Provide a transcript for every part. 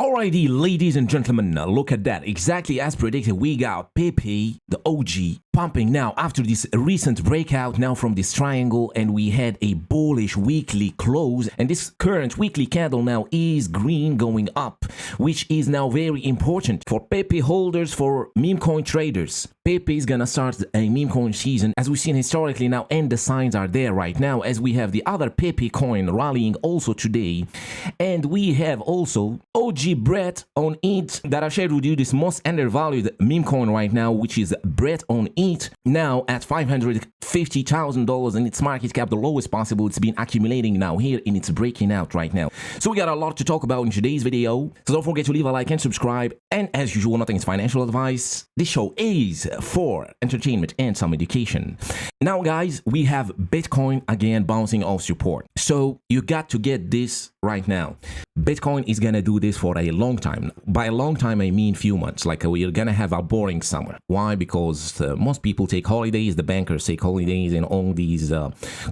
Alrighty, ladies and gentlemen, look at that. Exactly as predicted, we got Pepe, the OG, pumping now after this recent breakout now from this triangle, and we had a bullish weekly close, and this current weekly candle now is green going up, which is now very important for Pepe holders, for Memecoin traders. Pepe is gonna start a Memecoin season as we've seen historically now, and the signs are there right now as we have the other Pepe coin rallying also today, and we have also OG Brett on ETH that I shared with you, this most undervalued meme coin right now, which is Brett on ETH, now at $550,000 in its market cap, the lowest possible. It's been accumulating now here and it's breaking out right now. So we got a lot to talk about in today's video, so don't forget to leave a like and subscribe, and as usual, nothing is financial advice. This show is for entertainment and some education. Now guys, we have Bitcoin again bouncing off support, so you got to get this right now. Bitcoin is gonna do this for a long time. By a long time I mean few months. Like we're gonna have a boring summer. Why? Because most people take holidays, the bankers take holidays, and all these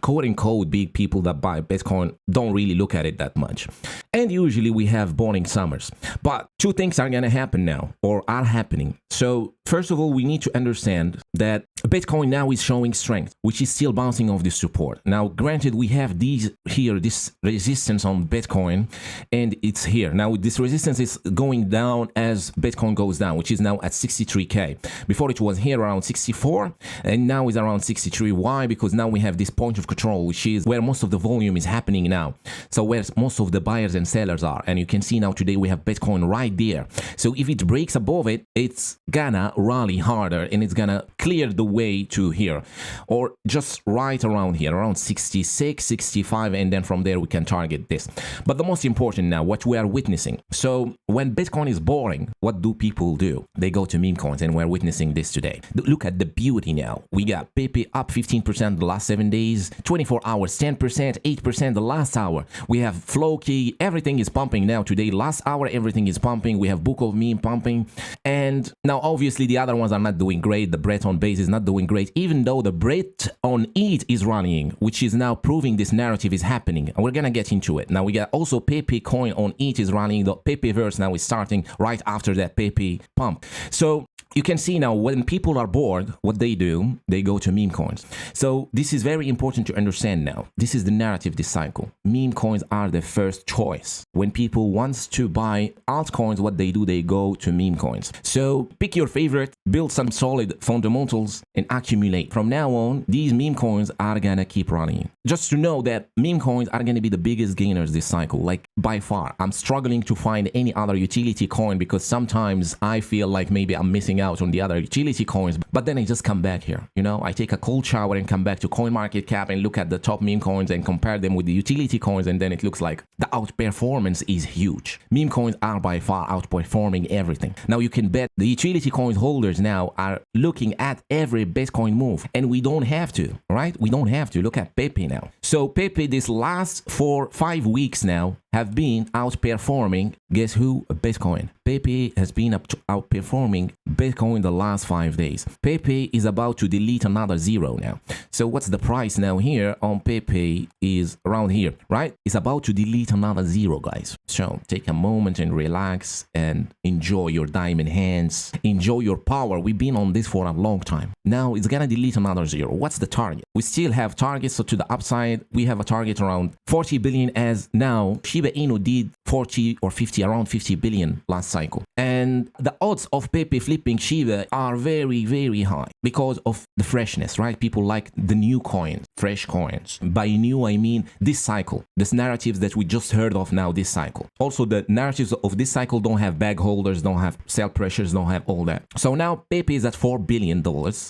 quote-unquote big people that buy Bitcoin don't really look at it that much, and usually we have boring summers. But two things are gonna happen now, or are happening. So first of all, we need to understand that Bitcoin now is showing strength, which is still bouncing off this support. Now granted, we have these here, this resistance on Bitcoin, and it's here. Now this resistance is going down as Bitcoin goes down, which is now at 63K. Before it was here around 64, and now it's around 63. Why? Because now we have this point of control, which is where most of the volume is happening now. So where most of the buyers and sellers are, and you can see now today we have Bitcoin right there. So if it breaks above it, it's gonna rally harder and it's gonna clear the way to here, or just right around here, around 66, 65, and then from there we can target this. But the most important now, what we are witnessing. So when Bitcoin is boring, what do people do? They go to meme coins, and we're witnessing this today. Look at the beauty now. We got Pepe up 15% the last 7 days, 24 hours, 10%, 8% the last hour. We have Floki, everything is pumping now today. Last hour, everything is pumping. We have Book of Meme pumping. And now obviously the other ones are not doing great. The Brett on base is not doing great, even though the Brett on ETH is rallying, which is now proving this narrative is happening. And we're gonna get into it. Now we got also Pepe coin on ETH is running. The Pepe verse now is starting right after that Pepe pump. So you can see now when people are bored, what they do, they go to meme coins. So this is very important to understand now. This is the narrative this cycle. Meme coins are the first choice. When people want to buy altcoins, what they do, they go to meme coins. So pick your favorite, build some solid fundamentals, and accumulate. From now on, these meme coins are gonna keep running. Just to know that meme coins are gonna be the biggest gainers this cycle, like by far. I'm struggling to find any other utility coin because sometimes I feel like maybe I'm missing out on the other utility coins, but then I just come back here. You know, I take a cold shower and come back to CoinMarketCap and look at the top meme coins and compare them with the utility coins, and then it looks like the outperformance is huge. Meme coins are by far outperforming everything. Now you can bet the utility coins holders now are looking at every Bitcoin move, and we don't have to, right? We don't have to. Look at Pepe now. So Pepe this last 4-5 weeks now have been outperforming, guess who? Bitcoin. Pepe has been outperforming Bitcoin the last 5 days. Pepe is about to delete another zero now. So what's the price now here on Pepe is around here, right? It's about to delete another zero, guys. So take a moment and relax and enjoy your diamond hands. Enjoy your power. We've been on this for a long time. Now it's gonna delete another zero. What's the target? We still have targets. So to the upside, we have a target around 40 billion, as now Shiba Inu did 40 or 50, around 50 billion last cycle. And the odds of Pepe flipping Shiba are very, very high because of the freshness, right? People like the new coins, fresh coins. By new, I mean this cycle, this narratives that we just heard of now this cycle. Also, the narratives of this cycle don't have bag holders, don't have sell pressures, don't have all that. So now Pepe is at $4 billion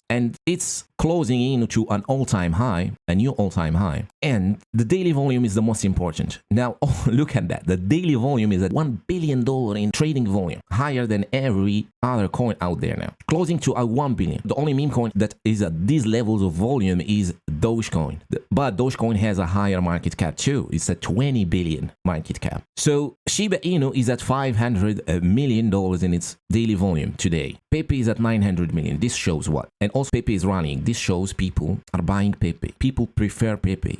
and it's closing into an all-time high, a new all-time high. And the daily volume is the most important. Now, oh, look at that. The daily volume is at $1 billion in trading volume, higher than every other coin out there now, closing to a 1 billion. The only meme coin that is at these levels of volume is Dogecoin, but Dogecoin has a higher market cap too. It's at 20 billion market cap. So Shiba Inu is at $500 million in its daily volume today. Pepe is at 900 million. This shows what? And also Pepe is rallying. This shows people are buying Pepe. People prefer Pepe.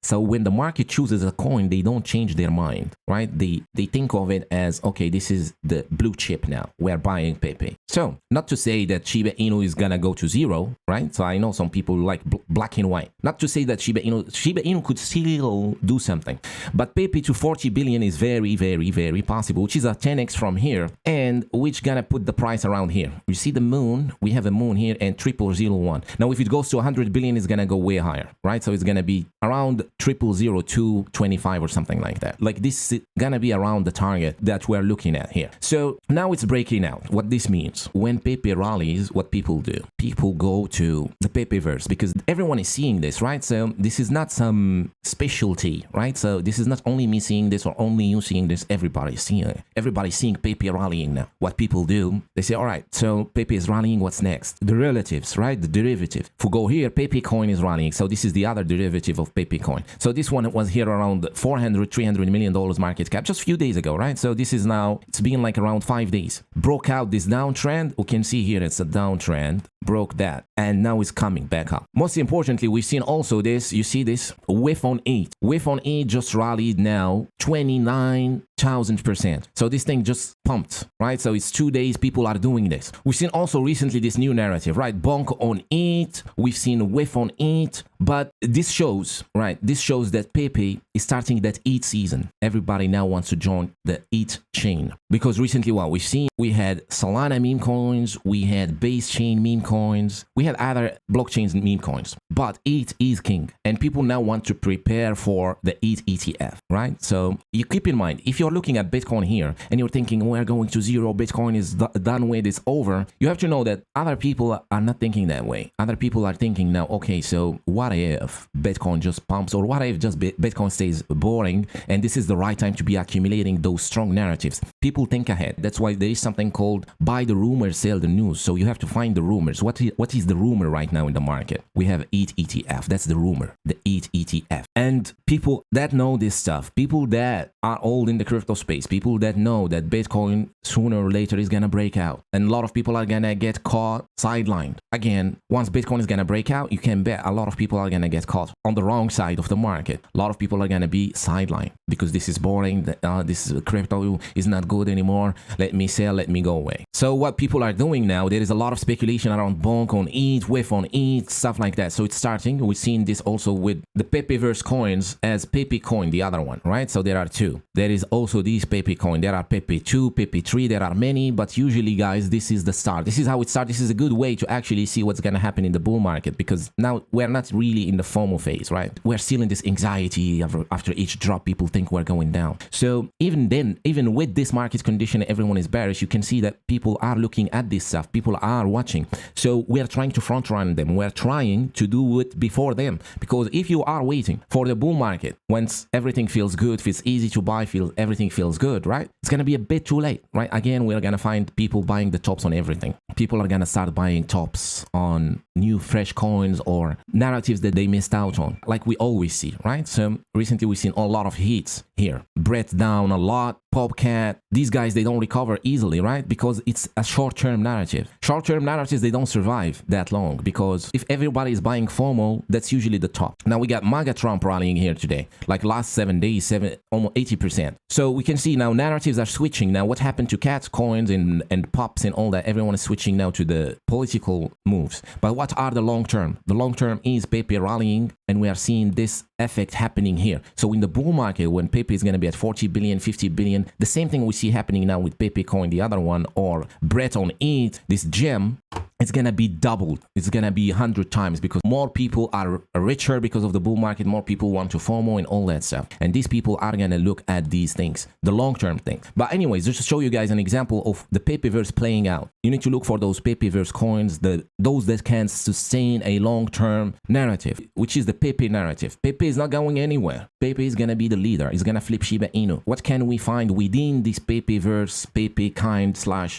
So when the market chooses a coin, they don't change their mind, right? They think of it as, okay, this is the blue chip now. We're buying Pepe. So not to say that Shiba Inu is gonna go to zero, right? So I know some people like black and white. Not to say that Shiba Inu could still do something. But Pepe to 40 billion is very, very, very possible, which is a 10x from here, and which gonna put the price around here. You see the moon? We have a moon here and 0001. Now, if it goes to 100 billion, it's gonna go way higher, right? So it's gonna be around 000225 or something like that. Like this is gonna be around the target that we're looking at here. So now it's breaking out. What this means, when Pepe rallies, what people do? People go to the Pepeverse because everyone is seeing this, right? So this is not some specialty, right? So this is not only me seeing this or only you seeing this. Everybody's seeing it. Everybody's seeing Pepe rallying now. What people do, they say, all right, so Pepe is rallying. What's next? The relatives, right? The derivative. If we go here, Pepe coin is rallying. So this is the other derivative of Pepe coin. So this one was here around $300 million market cap just a few days ago, right? So this is now, it's been like around 5 days. Broke out this downtrend. We can see here it's a downtrend. Broke that. And now it's coming back up. Most importantly, we've seen also this, you see this, whiff on ETH. Whiff on ETH just rallied now 29,000%. So this thing just pumped, right? So it's 2 days people are doing this. We've seen also recently this new narrative, right? Bonk on ETH. We've seen whiff on ETH. But this shows, right? This shows that Pepe is starting that ETH season. Everybody now wants to join the ETH chain. Because recently what we've seen, we had Solana meme coins, we had base chain meme coins, we had other blockchains meme coins. But ETH is king. And people now want to prepare for the ETH ETF, right? So you keep in mind, if you're looking at Bitcoin here and you're thinking we're going to zero, Bitcoin is done with, it's over, you have to know that other people are not thinking that way. Other people are thinking now, okay, so what if Bitcoin just pumps, or what if just Bitcoin stays boring and this is the right time to be accumulating those strong narratives? People think ahead. That's why there is something called buy the rumor, sell the news. So you have to find the rumors. What is the rumor right now in the market? We have ETH ETF. That's the rumor, the ETH ETF. And people that know this stuff, people that are old in the crypto space, people that know that Bitcoin sooner or later is gonna break out, and a lot of people are gonna get caught sidelined. Again, once Bitcoin is gonna break out, you can bet a lot of people are gonna get caught on the wrong side of the market. A lot of people are gonna be sidelined because this is boring. This crypto is not good anymore. Let me sell. Let me go away. So what people are doing now, there is a lot of speculation around bonk on ETH, whiff on ETH, stuff like that. So it's starting. We've seen this also with the Pepeverse coins as Pepe coin, the other one, right? So there are two. There is also these Pepe coin. There are Pepe 2, Pepe 3. There are many, but usually, guys, this is the start. This is how it starts. This is a good way to actually see what's gonna happen in the bull market, because now we're not really in the FOMO phase, right? We're still in this anxiety after each drop. People think we're going down. So even then, even with this market condition, everyone is bearish. You can see that people are looking at this stuff. People are watching. So we're trying to front run them. We're trying to do it before them, because if you are waiting for the bull market, once everything feels good, feels easy to buy, everything feels good, right? It's going to be a bit too late, right? Again, we're going to find people buying the tops on everything. People are going to start buying tops on new fresh coins or narratives that they missed out on, like we always see, right? So recently we've seen a lot of hits here. Breadth down a lot. Popcat, these guys, they don't recover easily, right? Because it's a short-term narrative. Short-term narratives, they don't survive that long, because if everybody is buying FOMO, that's usually the top. Now we got MAGA Trump rallying here today, like last 7 days, almost 80%. So we can see now narratives are switching. Now what happened to cat coins and pops and all that? Everyone is switching now to the political moves. But what are the long-term? The long-term is Pepe rallying, and we are seeing this effect happening here. So in the bull market, when Pepe is going to be at 40 billion, 50 billion, the same thing we see happening now with Pepe coin, the other one, or Brett on ETH, this gem, it's going to be doubled. It's going to be 100 times, because more people are richer because of the bull market. More people want to FOMO and all that stuff. And these people are going to look at these things, the long-term things. But anyways, just to show you guys an example of the Pepeverse playing out, you need to look for those Pepeverse coins, those that can sustain a long-term narrative, which is the Pepe narrative. Pepe is not going anywhere. Pepe is going to be the leader. He's going to flip Shiba Inu. What can we find within this Pepeverse, Pepe kind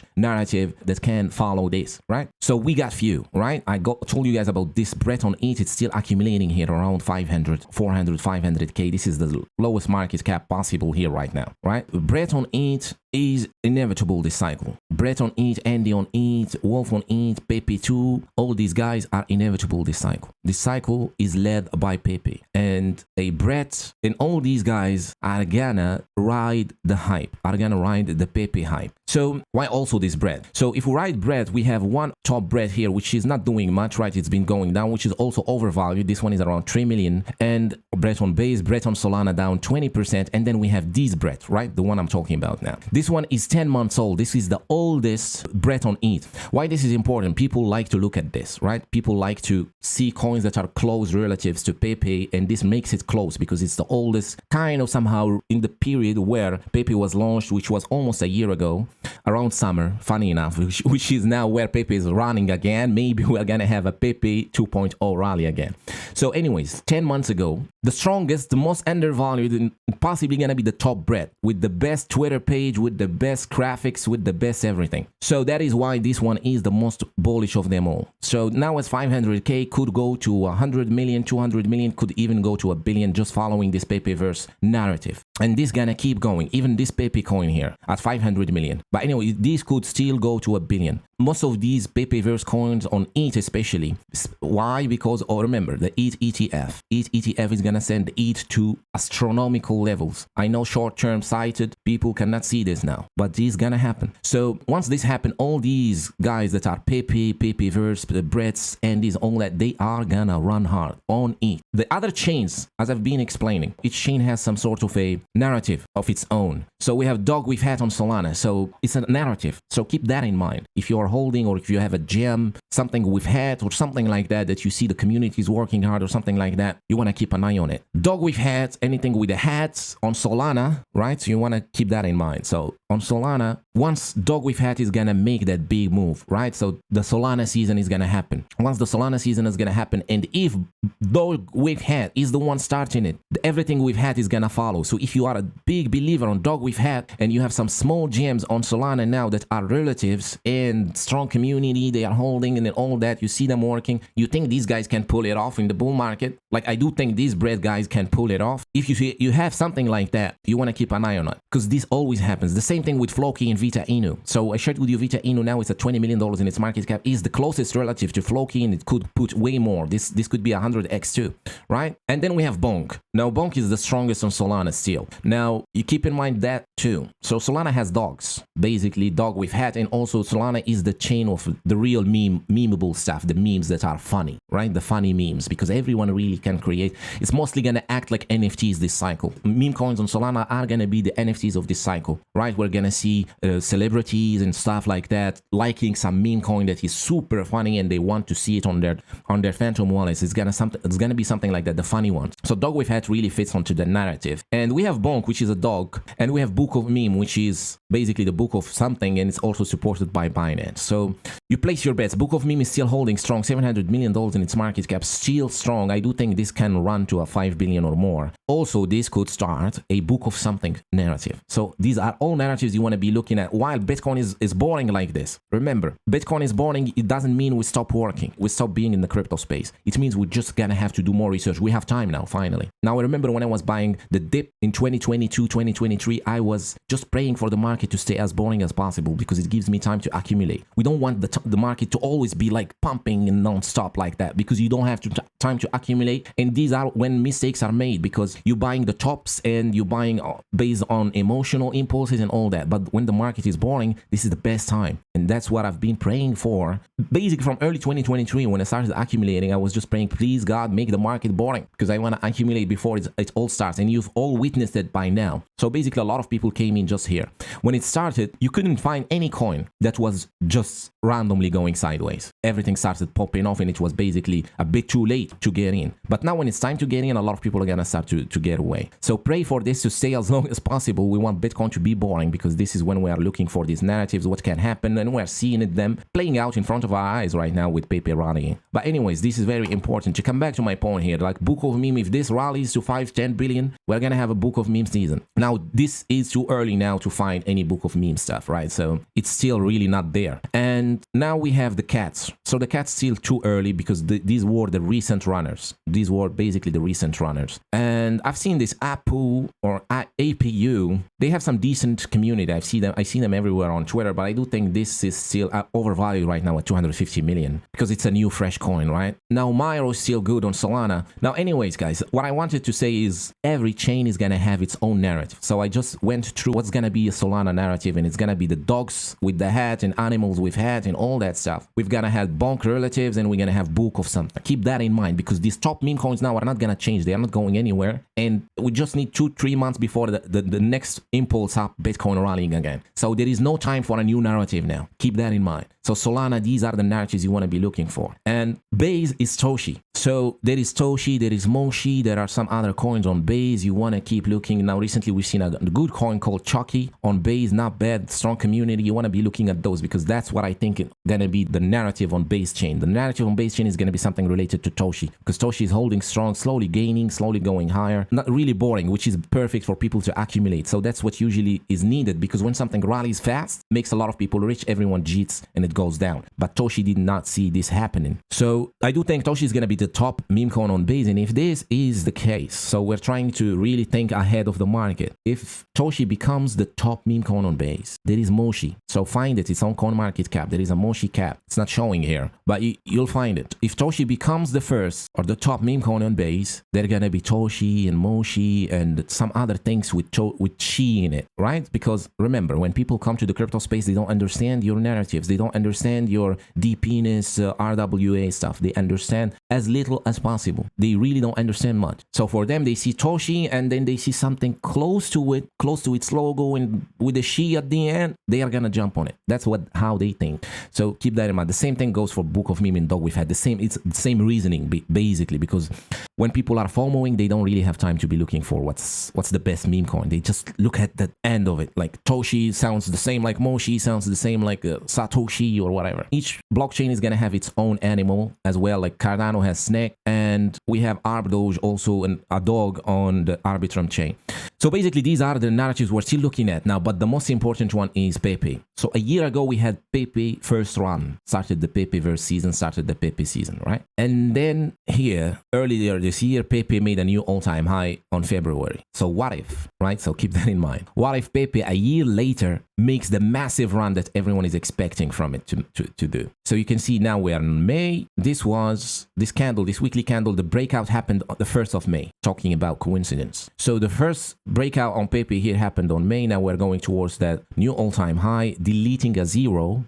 / narrative that can follow this, right? So we got few, right? I told you guys about this Brett on ETH. It's still accumulating here around 500, 400, 500K. This is the lowest market cap possible here right now, right? Brett on ETH, is inevitable this cycle. Brett on ETH, Andy on ETH, Wolf on ETH, Pepe too. All these guys are inevitable this cycle. This cycle is led by Pepe. And a Brett and all these guys are gonna ride the hype, are gonna ride the Pepe hype. So why also this Brett? So if we ride Brett, we have one top Brett here, which is not doing much, right? It's been going down, which is also overvalued. This one is around 3 million. And Brett on Base, Brett on Solana down 20%. And then we have this Brett, right? The one I'm talking about now. This one is 10 months old. This is the oldest Brett on ETH. Why this is important? People like to look at this, right? People like to see coins that are close relatives to Pepe, and this makes it close because it's the oldest, kind of somehow in the period where Pepe was launched, which was almost a year ago, around summer, funny enough, which is now where Pepe is running again. Maybe we're gonna have a Pepe 2.0 rally again. So anyways, 10 months ago, the strongest, the most undervalued, and possibly gonna be the top Brett with the best Twitter page, with the best graphics, with the best everything. So that is why this one is the most bullish of them all. So now as 500k could go to 100 million, 200 million, could even go to a billion just following this Pepeverse narrative. And this gonna keep going, even this Pepe coin here at 500 million. But anyway, these could still go to a billion. Most of these Pepeverse coins on ETH especially. Why? Because, remember, the ETH ETF. ETH ETF is gonna send ETH to astronomical levels. I know short-term sighted people cannot see this now, but this is gonna happen. So once this happen, all these guys that are Pepeverse, the Bretts, and these all that, they are gonna run hard on ETH. The other chains, as I've been explaining, each chain has some sort of a narrative of its own. So we have Dog we've had on Solana, so it's a narrative. So keep that in mind. If you are holding, or if you have a gem, something we've had, or something like that, that you see the community is working hard, or something like that, you want to keep an eye on it. Dog we've had, anything with the hats on Solana, right? So you want to keep that in mind. So on Solana, once Dog we've had is gonna make that big move, right? So the Solana season is gonna happen. Once the Solana season is gonna happen, and if Dog we've had is the one starting it, everything we've had is gonna follow. So if you are a big believer on Dog we've had, and you have some small gems on Solana now that are relatives and strong community, they are holding and all that, you see them working, you think these guys can pull it off in the bull market? Like, I do think these Brett guys can pull it off. If you have something like that, you want to keep an eye on it, because this always happens. The same thing with Floki and Vita Inu. So I shared with you Vita Inu now is at $20 million in its market cap, is the closest relative to Floki, and it could put way more. This could be 100x too, right? And then we have Bonk. Now Bonk is the strongest on Solana still. Now you keep in mind that too. So Solana has dogs, basically Dog we've had, and also Solana is the chain of the real memeable stuff, the memes that are funny, right? The funny memes, because everyone really can create. It's mostly gonna act like NFTs this cycle. Meme coins on Solana are gonna be the NFTs of this cycle, right? We're gonna see celebrities and stuff like that liking some meme coin that is super funny, and they want to see it on their Phantom wallets. It's gonna be something like that, the funny ones. So Dog we've had really fits onto the narrative. And we have Bonk, which is a dog, and we have Book of Meme, which is basically the book of something, and it's also supported by Binance. So you place your bets. Book of Meme is still holding strong, $700 million in its market cap, still strong. I do think this can run to a 5 billion or more. Also, this could start a book of something narrative. So these are all narratives you want to be looking at while Bitcoin is boring like this. Remember, Bitcoin is boring. It doesn't mean we stop working. We stop being in the crypto space. It means we're just gonna have to do more research. We have time now, finally. Now, I remember when I was buying the dip in 2022, 2023, I was just praying for the market to stay as boring as possible, because it gives me time to accumulate. We don't want the market to always be like pumping and non-stop like that, because you don't have time to accumulate. And these are when mistakes are made, because you're buying the tops and you're buying based on emotional impulses and all that. But when the market is boring, this is the best time. And that's what I've been praying for. Basically from early 2023, when I started accumulating, I was just praying, please God, make the market boring, because I want to accumulate before it all starts. And you've all witnessed it by now. So basically a lot of people came in just here. When it started, you couldn't find any coin that was just randomly going sideways. Everything started popping off, and it was basically a bit too late to get in. But now when it's time to get in, a lot of people are gonna start to get away. So pray for this to stay as long as possible. We want Bitcoin to be boring, because this is when we are looking for these narratives, what can happen, and we're seeing them playing out in front of our eyes right now with Pepe rallying. But anyways, this is very important. To come back to my point here, like Book of Meme, if this rallies to 5-10 billion, we're gonna have a Book of Meme season. Now, this is too early now to find any Book of Meme stuff, right? So it's still really not there. And And now we have the cats. So the cats still too early because these were the recent runners. These were basically the recent runners. And I've seen this APU or APU. They have some decent community. I see them everywhere on Twitter, but I do think this is still overvalued right now at 250 million because it's a new fresh coin, right? Now Myro is still good on Solana. Now anyways, guys, what I wanted to say is every chain is going to have its own narrative. So I just went through what's going to be a Solana narrative, and it's going to be the dogs with the hat and animals with hat and all that stuff. We're going to have bonk relatives and we're going to have book of something. Keep that in mind because these top meme coins now are not going to change. They are not going anywhere. And we just need 2-3 months before the next impulse up Bitcoin rallying again. So there is no time for a new narrative now. Keep that in mind. So Solana, these are the narratives you want to be looking for. And Base is Toshi. So there is Toshi, there is Moshi, there are some other coins on Base. You want to keep looking. Now recently we've seen a good coin called Chucky on Base, not bad, strong community. You want to be looking at those because that's what I think is going to be the narrative on Base chain. The narrative on Base chain is going to be something related to Toshi because Toshi is holding strong, slowly gaining, slowly going higher. Not really boring, which is perfect for people to accumulate. So that's what usually is needed because when something rallies fast, makes a lot of people rich, everyone cheats and it goes down. But Toshi did not see this happening. So I do think Toshi is going to be the top meme coin on Base. And if this is the case, so we're trying to really think ahead of the market. If Toshi becomes the top meme coin on Base, there is Moshi. So find it. It's on coin market cap. There is a Moshi cap. It's not showing here, but you'll find it. If Toshi becomes the first or the top meme coin on Base, they're going to be Toshi and Moshi and some other things with Chi in it, right? Because remember, when people come to the crypto space, they don't understand your narratives. They don't understand your DPness, RWA stuff. They understand as little as possible. They really don't understand much. So for them, they see Toshi and then they see something close to it, close to its logo and with a Shi at the end, they are going to jump on it. That's how they think. So keep that in mind. The same thing goes for Book of Meme and Dog. We've had it's the same reasoning basically because when people are FOMOing, they don't really have time to be looking for what's the best meme coin. They just look at the end of it. Like Toshi sounds the same like Moshi, sounds the same like Satoshi or whatever. Each blockchain is going to have its own animal as well. Like Cardano has Snake and we have Arbdoge also and a dog on the Arbitrum chain. So basically these are the narratives we're still looking at now, but the most important one is Pepe. So a year ago we had Pepe first run, started the Pepe verse season, started the Pepe season, right? And then here, earlier this year, Pepe made a new all-time high on February. So what if, right? So keep that in mind. What if Pepe a year later makes the massive run that everyone is expecting from it to do? So you can see now we're in May. This weekly candle, the breakout happened on the 1st of May, talking about coincidence. So the first breakout on Pepe here happened on May. Now we're going towards that new all-time high, deleting a zero.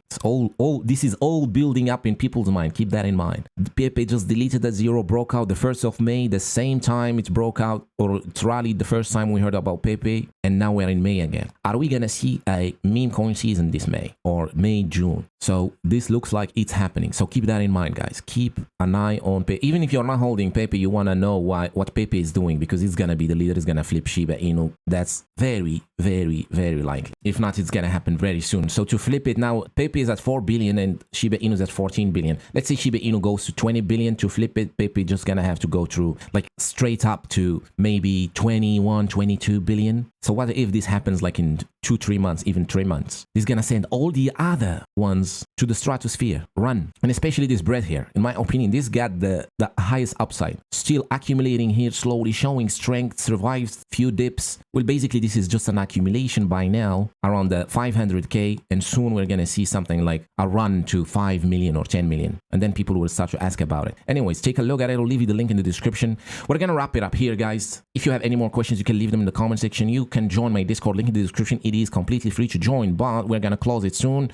This is all building up in people's mind. Keep that in mind. Pepe just deleted that zero, broke out the 1st of May, the same time it broke out or it rallied the first time we heard about Pepe, and now we're in May again. Are we gonna see a meme coin season this May or May, June? So this looks like it's happening. So keep that in mind, guys. Keep an eye on Pepe. Even if you're not holding Pepe, you want to know what Pepe is doing because it's gonna be the leader. Is gonna flip Shiba Inu. That's very, very, very likely. If not, it's gonna happen very soon. So to flip it now, Pepe is at 4 billion and Shiba Inu is at 14 billion. Let's say Shiba Inu goes to 20 billion. To flip it, Pepe just gonna have to go through like straight up to maybe 21, 22 billion. So what if this happens like in 2-3 months, even 3 months? He's gonna send all the other ones to the stratosphere, run. And especially this bread here, in my opinion, this got the highest upside. Still accumulating here slowly, showing strength, survived few dips. Well, basically this is just an accumulation by now around the 500k, and soon we're gonna see something like a run to 5 million or 10 million, and then people will start to ask about it. Anyways, take a look at it. I'll leave you the link in the description. We're gonna wrap it up here, guys. If you have any more questions, you can leave them in the comment section. You can join my Discord, link in the description. It is completely free to join, but we're gonna close it soon.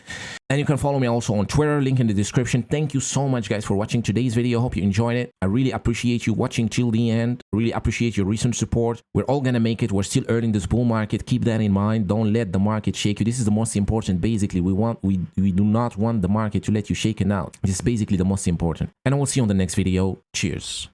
And you can follow me also on Twitter, link in the description. Thank you so much, guys, for watching today's video. Hope you enjoyed it. I really appreciate you watching till the end. Really appreciate your recent support. We're all gonna make it. We're still earning this bull market. Keep that in mind. Don't let the market shake you. This is the most important. Basically, we do not want the market to let you shake it out. This is basically the most important. And I will see you on the next video. Cheers.